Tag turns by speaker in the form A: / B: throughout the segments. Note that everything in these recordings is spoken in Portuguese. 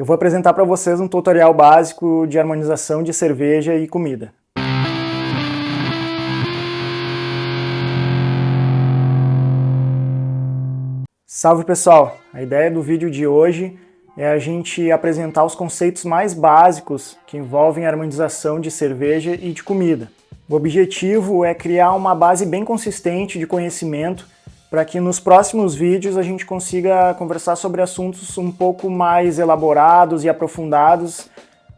A: Eu vou apresentar para vocês um tutorial básico de harmonização de cerveja e comida. Salve pessoal! A ideia do vídeo de hoje é a gente apresentar os conceitos mais básicos que envolvem a harmonização de cerveja e de comida. O objetivo é criar uma base bem consistente de conhecimento para que nos próximos vídeos a gente consiga conversar sobre assuntos um pouco mais elaborados e aprofundados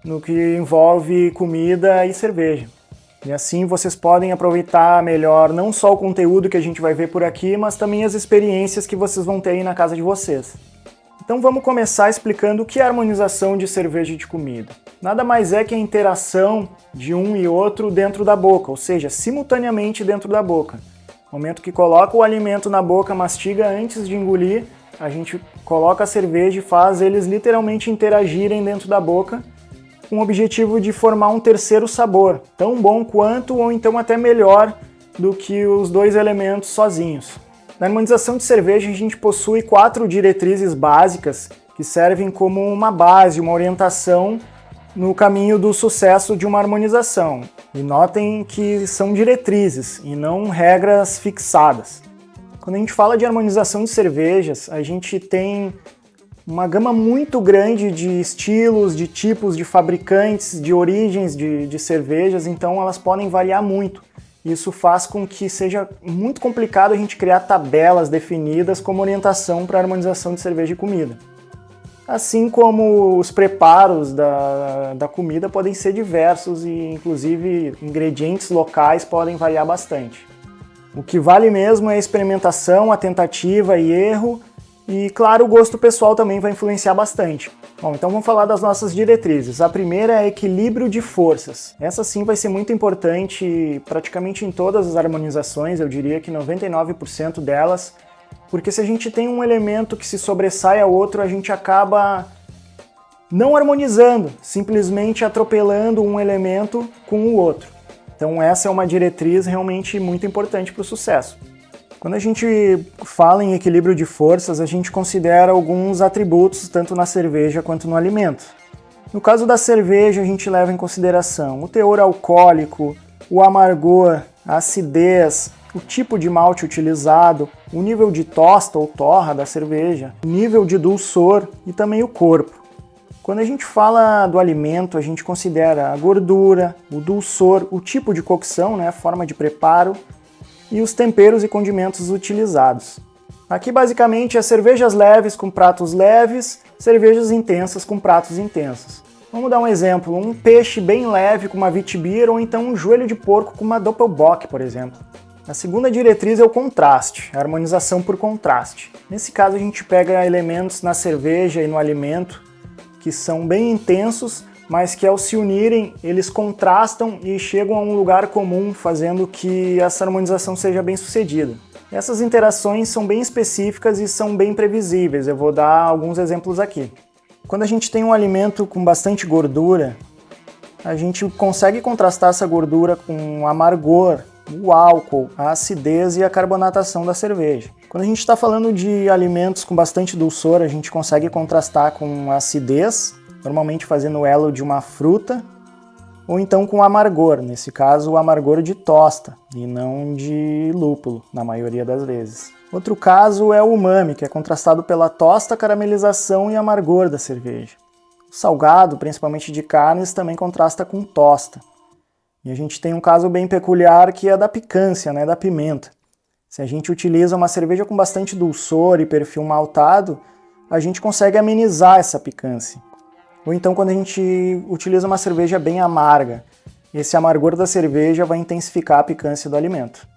A: no que envolve comida e cerveja. E assim vocês podem aproveitar melhor não só o conteúdo que a gente vai ver por aqui, mas também as experiências que vocês vão ter aí na casa de vocês. Então vamos começar explicando o que é harmonização de cerveja e de comida. Nada mais é que a interação de um e outro dentro da boca, ou seja, simultaneamente dentro da boca. No momento que coloca o alimento na boca, mastiga antes de engolir, a gente coloca a cerveja e faz eles literalmente interagirem dentro da boca, com o objetivo de formar um terceiro sabor, tão bom quanto ou então até melhor do que os dois elementos sozinhos. Na harmonização de cerveja a gente possui 4 diretrizes básicas que servem como uma base, uma orientação no caminho do sucesso de uma harmonização. E notem que são diretrizes e não regras fixadas. Quando a gente fala de harmonização de cervejas, a gente tem uma gama muito grande de estilos, de tipos, de fabricantes, de origens de cervejas, então elas podem variar muito. Isso faz com que seja muito complicado a gente criar tabelas definidas como orientação para a harmonização de cerveja e comida. Assim como os preparos da comida podem ser diversos e, inclusive, ingredientes locais podem variar bastante. O que vale mesmo é a experimentação, a tentativa e erro e, claro, o gosto pessoal também vai influenciar bastante. Bom, então vamos falar das nossas diretrizes. A primeira é equilíbrio de forças. Essa sim vai ser muito importante praticamente em todas as harmonizações, eu diria que 99% delas, porque se a gente tem um elemento que se sobressai ao outro, a gente acaba não harmonizando, simplesmente atropelando um elemento com o outro. Então essa é uma diretriz realmente muito importante para o sucesso. Quando a gente fala em equilíbrio de forças, a gente considera alguns atributos tanto na cerveja quanto no alimento. No caso da cerveja, a gente leva em consideração o teor alcoólico, o amargor, a acidez, o tipo de malte utilizado, o nível de tosta ou torra da cerveja, o nível de dulçor e também o corpo. Quando a gente fala do alimento, a gente considera a gordura, o dulçor, o tipo de cocção, a forma de preparo e os temperos e condimentos utilizados. Aqui basicamente é cervejas leves com pratos leves, cervejas intensas com pratos intensos. Vamos dar um exemplo, um peixe bem leve com uma Witbier ou então um joelho de porco com uma Doppelbock, por exemplo. A segunda diretriz é o contraste, a harmonização por contraste. Nesse caso a gente pega elementos na cerveja e no alimento que são bem intensos, mas que ao se unirem eles contrastam e chegam a um lugar comum, fazendo que essa harmonização seja bem sucedida. Essas interações são bem específicas e são bem previsíveis, eu vou dar alguns exemplos aqui. Quando a gente tem um alimento com bastante gordura, a gente consegue contrastar essa gordura com o amargor, o álcool, a acidez e a carbonatação da cerveja. Quando a gente está falando de alimentos com bastante dulçor, a gente consegue contrastar com a acidez, normalmente fazendo o elo de uma fruta, ou então com o amargor, nesse caso o amargor de tosta e não de lúpulo, na maioria das vezes. Outro caso é o umami, que é contrastado pela tosta, caramelização e amargor da cerveja. O salgado, principalmente de carnes, também contrasta com tosta. E a gente tem um caso bem peculiar que é da picância, da pimenta. Se a gente utiliza uma cerveja com bastante dulçor e perfil maltado, a gente consegue amenizar essa picância. Ou então quando a gente utiliza uma cerveja bem amarga, esse amargor da cerveja vai intensificar a picância do alimento.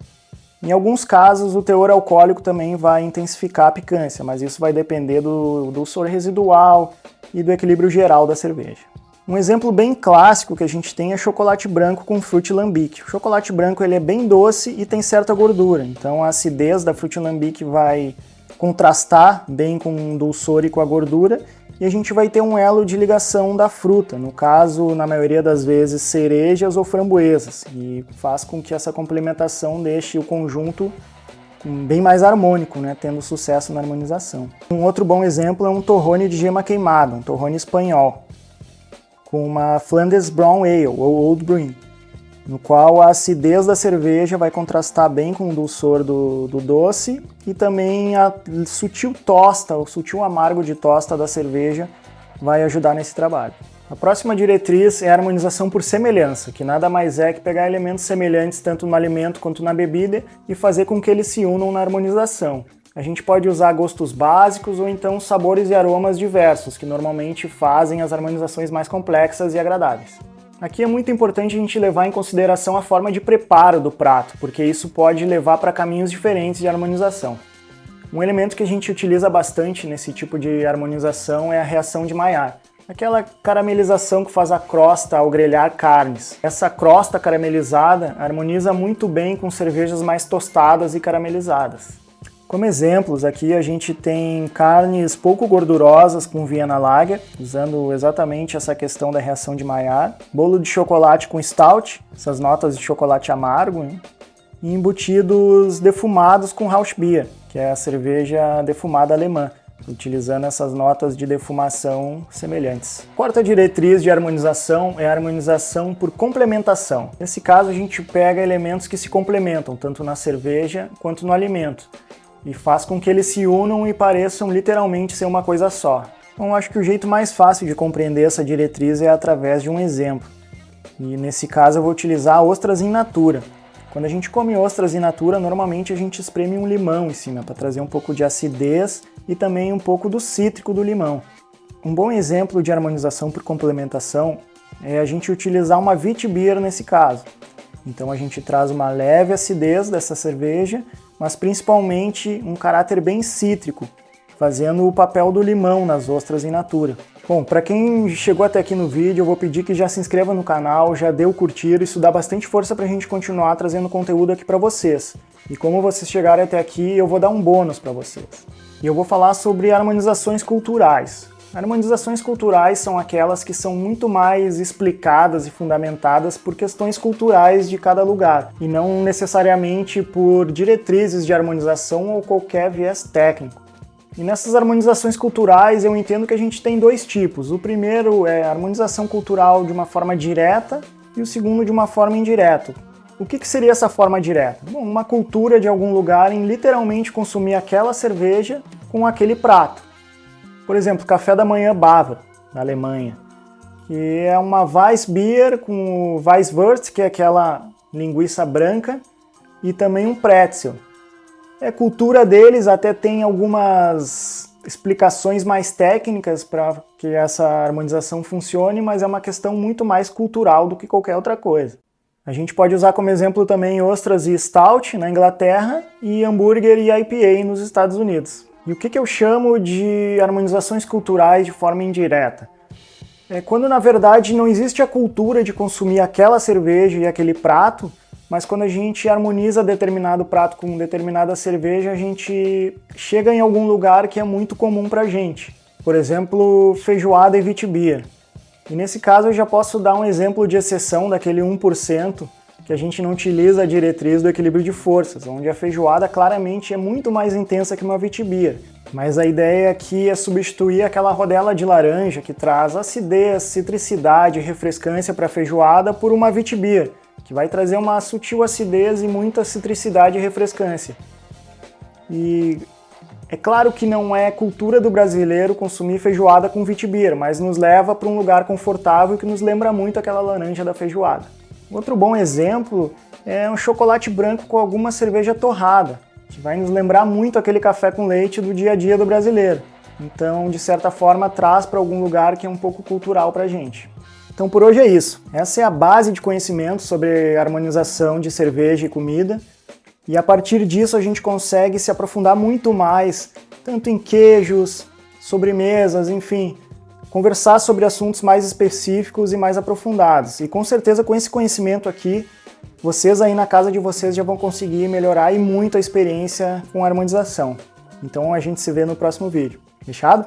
A: Em alguns casos, o teor alcoólico também vai intensificar a picância, mas isso vai depender do dulçor residual e do equilíbrio geral da cerveja. Um exemplo bem clássico que a gente tem é chocolate branco com frutilambique. O chocolate branco ele é bem doce e tem certa gordura, então a acidez da frutilambique vai contrastar bem com o dulçor e com a gordura, e a gente vai ter um elo de ligação da fruta, no caso, na maioria das vezes, cerejas ou framboesas, e faz com que essa complementação deixe o conjunto bem mais harmônico, né, tendo sucesso na harmonização. Um outro bom exemplo é um torrone de gema queimada, um torrone espanhol, com uma Flanders Brown Ale, ou Old Bruin, no qual a acidez da cerveja vai contrastar bem com o dulçor do doce e também a sutil tosta, o sutil amargo de tosta da cerveja vai ajudar nesse trabalho. A próxima diretriz é a harmonização por semelhança, que nada mais é que pegar elementos semelhantes tanto no alimento quanto na bebida e fazer com que eles se unam na harmonização. A gente pode usar gostos básicos ou então sabores e aromas diversos, que normalmente fazem as harmonizações mais complexas e agradáveis. Aqui é muito importante a gente levar em consideração a forma de preparo do prato, porque isso pode levar para caminhos diferentes de harmonização. Um elemento que a gente utiliza bastante nesse tipo de harmonização é a reação de Maillard, aquela caramelização que faz a crosta ao grelhar carnes. Essa crosta caramelizada harmoniza muito bem com cervejas mais tostadas e caramelizadas. Como exemplos, aqui a gente tem carnes pouco gordurosas com Vienna Lager, usando exatamente essa questão da reação de Maillard, bolo de chocolate com stout, essas notas de chocolate amargo, né? E embutidos defumados com Rauchbier, que é a cerveja defumada alemã, utilizando essas notas de defumação semelhantes. Quarta diretriz de harmonização é a harmonização por complementação. Nesse caso, a gente pega elementos que se complementam, tanto na cerveja quanto no alimento, e faz com que eles se unam e pareçam literalmente ser uma coisa só. Então, acho que o jeito mais fácil de compreender essa diretriz é através de um exemplo. E nesse caso eu vou utilizar ostras in natura. Quando a gente come ostras in natura, normalmente a gente espreme um limão em cima para trazer um pouco de acidez e também um pouco do cítrico do limão. Um bom exemplo de harmonização por complementação é a gente utilizar uma Witbier nesse caso. Então a gente traz uma leve acidez dessa cerveja, mas principalmente um caráter bem cítrico, fazendo o papel do limão nas ostras in natura. Bom, para quem chegou até aqui no vídeo, eu vou pedir que já se inscreva no canal, já dê o curtir, isso dá bastante força para a gente continuar trazendo conteúdo aqui para vocês. E como vocês chegaram até aqui, eu vou dar um bônus para vocês. E eu vou falar sobre harmonizações culturais. Harmonizações culturais são aquelas que são muito mais explicadas e fundamentadas por questões culturais de cada lugar, e não necessariamente por diretrizes de harmonização ou qualquer viés técnico. E nessas harmonizações culturais eu entendo que a gente tem dois tipos. O primeiro é a harmonização cultural de uma forma direta e o segundo de uma forma indireta. O que seria essa forma direta? Bom, uma cultura de algum lugar em literalmente consumir aquela cerveja com aquele prato. Por exemplo, café da manhã bávaro, na Alemanha, que é uma Weissbier com Weisswurst, que é aquela linguiça branca, e também um pretzel. A cultura deles até tem algumas explicações mais técnicas para que essa harmonização funcione, mas é uma questão muito mais cultural do que qualquer outra coisa. A gente pode usar como exemplo também ostras e stout na Inglaterra e hambúrguer e IPA nos Estados Unidos. E o que eu chamo de harmonizações culturais de forma indireta? É quando, na verdade, não existe a cultura de consumir aquela cerveja e aquele prato, mas quando a gente harmoniza determinado prato com determinada cerveja, a gente chega em algum lugar que é muito comum pra gente. Por exemplo, feijoada e Witbier. E nesse caso eu já posso dar um exemplo de exceção daquele 1%, que a gente não utiliza a diretriz do equilíbrio de forças, onde a feijoada claramente é muito mais intensa que uma Witbier. Mas a ideia aqui é substituir aquela rodela de laranja que traz acidez, citricidade e refrescância para a feijoada por uma Witbier, que vai trazer uma sutil acidez e muita citricidade e refrescância. E é claro que não é cultura do brasileiro consumir feijoada com Witbier, mas nos leva para um lugar confortável que nos lembra muito aquela laranja da feijoada. Outro bom exemplo é um chocolate branco com alguma cerveja torrada, que vai nos lembrar muito aquele café com leite do dia a dia do brasileiro. Então, de certa forma, traz para algum lugar que é um pouco cultural para a gente. Então, por hoje é isso. Essa é a base de conhecimento sobre harmonização de cerveja e comida. E a partir disso a gente consegue se aprofundar muito mais, tanto em queijos, sobremesas, enfim, conversar sobre assuntos mais específicos e mais aprofundados. E com certeza com esse conhecimento aqui, vocês aí na casa de vocês já vão conseguir melhorar e muito a experiência com a harmonização. Então a gente se vê no próximo vídeo. Fechado?